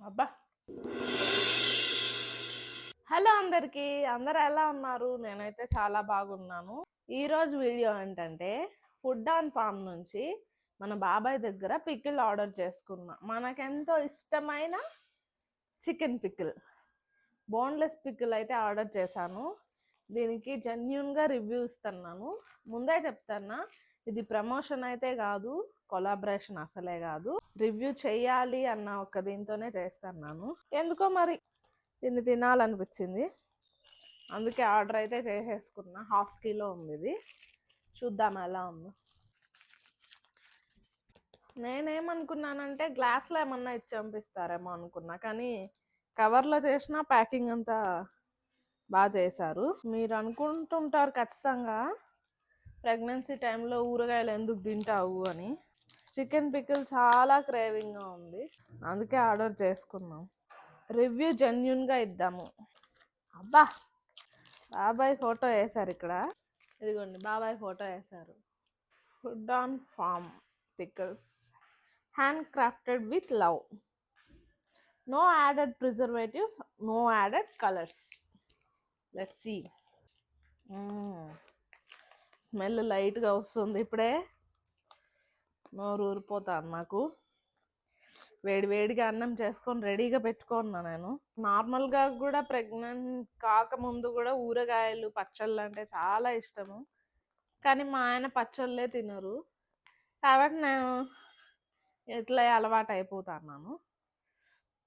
అబ్బా హలో అందరికీ, అందరు ఎలా ఉన్నారు? నేనైతే చాలా బాగున్నాను. ఈరోజు వీడియో ఏంటంటే ఫుడ్ ఆన్ ఫామ్ నుంచి మన బాబాయ్ దగ్గర పికిల్ ఆర్డర్ చేసుకున్నా. మనకెంతో ఇష్టమైన చికెన్ పికిల్, బోన్లెస్ పికిల్ అయితే ఆర్డర్ చేశాను. దీనికి జెన్యూన్గా రివ్యూ ఇస్తున్నాను. ముందే చెప్తానా, ఇది ప్రమోషన్ అయితే కాదు, కొలాబరేషన్ అసలే కాదు. రివ్యూ చేయాలి అన్న ఒక దీంతోనే చేస్తున్నాను. ఎందుకో మరి దీన్ని తినాలనిపించింది, అందుకే ఆర్డర్ అయితే చేసేసుకున్నా. 1/2 కిలో ఉంది ఇది. చూద్దాం ఎలా ఉందో. నేనేమనుకున్నానంటే గ్లాస్లో ఏమన్నా ఇచ్చి పంపిస్తారేమో అనుకున్నా, కానీ కవర్లో చేసిన ప్యాకింగ్ అంతా బాగా చేశారు. మీరు అనుకుంటుంటారు ఖచ్చితంగా, ప్రెగ్నెన్సీ టైంలో ఊరగాయలు ఎందుకు తింటావు అని. చికెన్ పికిల్ చాలా క్రేవింగ్గా ఉంది, అందుకే ఆర్డర్ చేసుకున్నాం. రివ్యూ జెన్యూన్గా ఇద్దాము. అబ్బా, బాబాయ్ ఫోటో వేశారు ఇక్కడ. ఇదిగోండి, బాబాయ్ ఫోటో వేశారు. Food on farm pickles, hand crafted with love, no added preservatives, no added colours. Let's see. Smell లైట్గా వస్తుంది ఇప్పుడే, నోరు ఊరిపోతాను నాకు. వేడివేడిగా అన్నం చేసుకొని రెడీగా పెట్టుకున్నా. నేను నార్మల్గా కూడా ప్రెగ్నెంట్ కాకముందు కూడా ఊరగాయలు పచ్చళ్ళు అంటే చాలా ఇష్టము, కానీ మా ఆయన పచ్చళ్ళే తినరు. కాబట్టి నేను ఇట్లా అలవాటు అయిపోతున్నాను.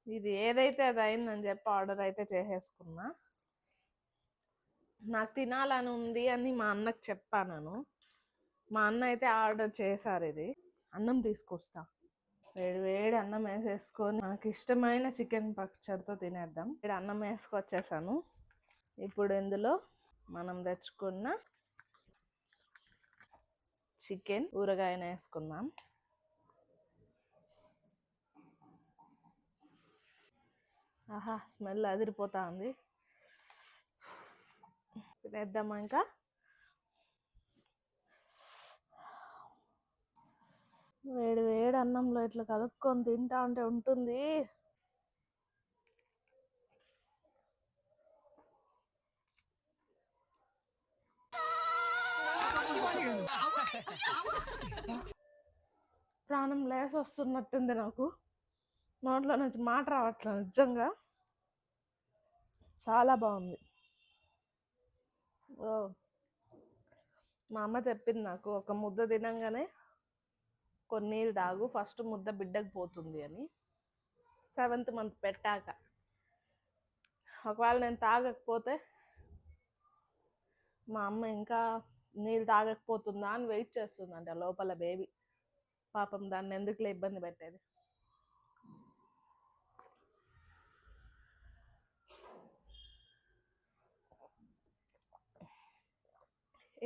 ఇది ఏదైతే అది అయిందని చెప్పి ఆర్డర్ అయితే చేసేసుకున్నా. నాకు తినాలని ఉంది అని మా అన్నకు చెప్పాను. మా అన్న అయితే ఆర్డర్ చేశారు. ఇది అన్నం తీసుకొస్తా. వేడి వేడి అన్నం వేసేసుకొని మనకి ఇష్టమైన చికెన్ పచ్చడితో తినేద్దాం. ఇక్కడ అన్నం వేసుకొచ్చేసాను. ఇప్పుడు ఇందులో మనం తెచ్చుకున్న చికెన్ ఊరగాయన వేసుకుందాం. ఆహా, స్మెల్ అదిరిపోతా ఉంది. తినేద్దామా ఇంకా? వేడి వేడి అన్నంలో ఇట్లా కలుపుకొని తింటా ఉంటే ఉంటుంది. ప్రాణం లేసి వస్తున్నట్టుంది నాకు. నోట్లో నుంచి మాట రావట్లేదు. నిజంగా చాలా బాగుంది. ఓ, మా అమ్మ చెప్పింది నాకు, ఒక ముద్ద తినంగానే కొన్ని నీళ్ళు తాగు, ఫస్ట్ ముద్ద బిడ్డకు పోతుంది అని. 7th మంత్ పెట్టాక ఒకవేళ నేను తాగకపోతే మా అమ్మ ఇంకా నీళ్ళు తాగకపోతుందా అని వెయిట్ చేస్తుందంట లోపల బేబీ. పాపం, దాన్ని ఎందుకులే ఇబ్బంది పెట్టేది.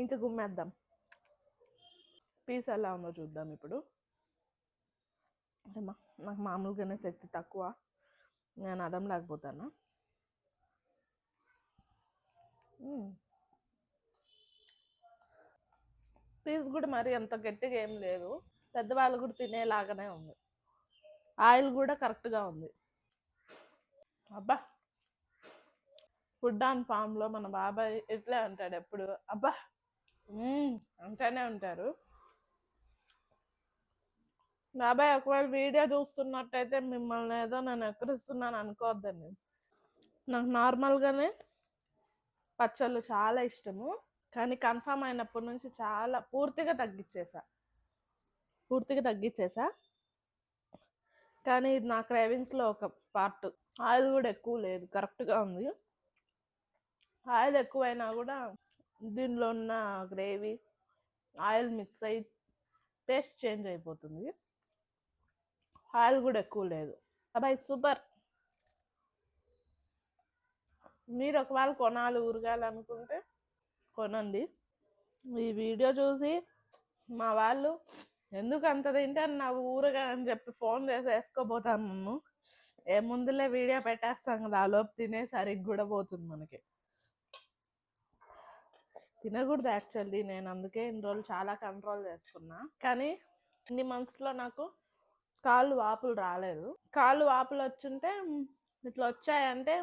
ఇంకా గుమ్మేద్దాం. పీస్ ఎలా ఉందో చూద్దాం ఇప్పుడు. ఏమా, నాకు మామూలుగానే శక్తి తక్కువ, నేను అదం లేకపోతాను. పీస్ కూడా మరి అంత గట్టిగా ఏం లేదు, పెద్దవాళ్ళు కూడా తినేలాగానే ఉంది. ఆయిల్ కూడా కరెక్ట్గా ఉంది. అబ్బా, ఫుడ్ ఆన్ ఫామ్లో మన బాబాయ్ ఇట్లే ఉంటాడు ఎప్పుడు. అబ్బా అంటూనే ఉంటారు. బాబాయ్ ఒకవేళ వీడియో చూస్తున్నట్టయితే మిమ్మల్ని ఏదో నేను ఎక్కడిస్తున్నాను అనుకోవద్దండి. నాకు నార్మల్గానే పచ్చళ్ళు చాలా ఇష్టము, కానీ కన్ఫామ్ అయినప్పటి నుంచి చాలా పూర్తిగా తగ్గించేసా. కానీ ఇది నా క్రేవింగ్స్లో ఒక పార్ట్. ఆయిల్ కూడా ఎక్కువ లేదు, కరెక్ట్గా ఉంది. ఆయిల్ ఎక్కువైనా కూడా దీనిలో ఉన్న గ్రేవీ ఆయిల్ మిక్స్ అయ్యి టేస్ట్ చేంజ్ అయిపోతుంది. ఆయిల్ కూడా ఎక్కువ లేదు. అబ్బాయి సూపర్. మీరు ఒకవేళ కొనాలి ఊరగాయలు అనుకుంటే కొనండి. ఈ వీడియో చూసి మా వాళ్ళు ఎందుకు అంత తింటాను నా ఊరగా అని చెప్పి ఫోన్ చేసి వేసుకోపోతాను నన్ను. ముందులే వీడియో పెట్టేస్తాం కదా, ఆ లోపు తినే సరిగ్గా కూడా పోతుంది మనకి. తినకూడదు యాక్చువల్లీ, నేను అందుకే ఇన్ని రోజులు చాలా కంట్రోల్ చేసుకున్నా. కానీ ఇన్ని మంత్స్లో నాకు కాళ్ళు వాపులు రాలేదు. కాళ్ళు వాపులు వచ్చుంటే ఇట్లా వచ్చాయంటే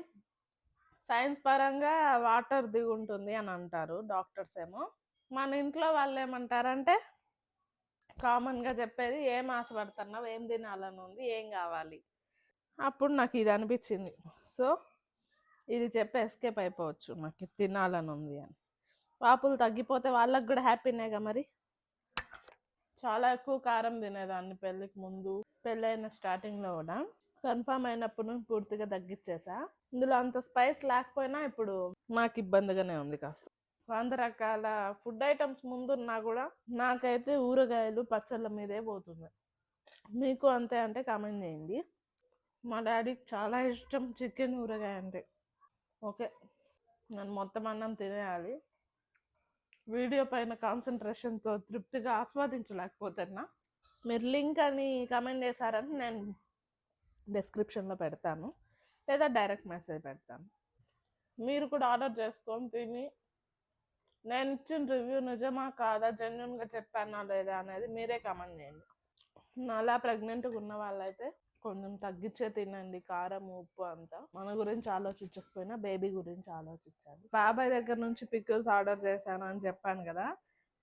సైన్స్ పరంగా వాటర్ దిగి ఉంటుంది అని అంటారు డాక్టర్స్ ఏమో. మన ఇంట్లో వాళ్ళు ఏమంటారంటే కామన్గా చెప్పేది ఏం ఆశపడుతున్నావు, ఏం తినాలని ఉంది, ఏం కావాలి. అప్పుడు నాకు ఇది అనిపించింది. సో ఇది చెప్పి ఎస్కేప్ అయిపోవచ్చు, నాకు ఇది తినాలని ఉంది అని. వాపులు తగ్గిపోతే వాళ్ళకి కూడా హ్యాపీనేగా మరి. చాలా ఎక్కువ కారం తినేదాన్ని పెళ్ళికి ముందు, పెళ్ళైన స్టార్టింగ్లో కూడా. కన్ఫర్మ్ అయినప్పుడు నుంచి పూర్తిగా తగ్గించేసా. ఇందులో అంత స్పైస్ లేకపోయినా ఇప్పుడు నాకు ఇబ్బందిగానే ఉంది కాస్త. 100 రకాల ఫుడ్ ఐటమ్స్ ముందున్నా కూడా నాకైతే ఊరగాయలు పచ్చళ్ళ మీదే పోతుంది. మీకు అంతే అంటే కామెంట్ చేయండి. మా డాడీకి చాలా ఇష్టం చికెన్ ఊరగాయ అంటే. ఓకే, నేను మొత్తం అన్నం తినేయాలి. వీడియో పైన కాన్సన్ట్రేషన్తో తృప్తిగా ఆస్వాదించలేకపోతున్నా. మీరు లింక్ అని కామెంట్ చేశారని నేను డిస్క్రిప్షన్లో పెడతాను, లేదా డైరెక్ట్ మెసేజ్ పెడతాను. మీరు కూడా ఆర్డర్ చేసుకొని తిని నేను ఇచ్చిన రివ్యూ నిజమా కాదా, జెన్యున్గా చెప్పానా లేదా అనేది మీరే కామెంట్ చేయండి. అలా ప్రెగ్నెంట్గా ఉన్న వాళ్ళైతే కొంచెం తగ్గించే తినండి కారం ఉప్పు అంతా. మన గురించి ఆలోచించకపోయినా బేబీ గురించి ఆలోచించాలి. బాబాయ్ దగ్గర నుంచి పికిల్స్ ఆర్డర్ చేశాను అని చెప్పాను కదా.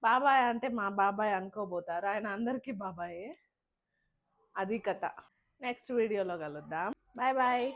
బాబాయ్ అంటే మా బాబాయ్ అనుకోబోతారు, ఆయన అందరికీ బాబాయే. అది కథ. నెక్స్ట్ వీడియోలో కలుద్దాం. Bye bye.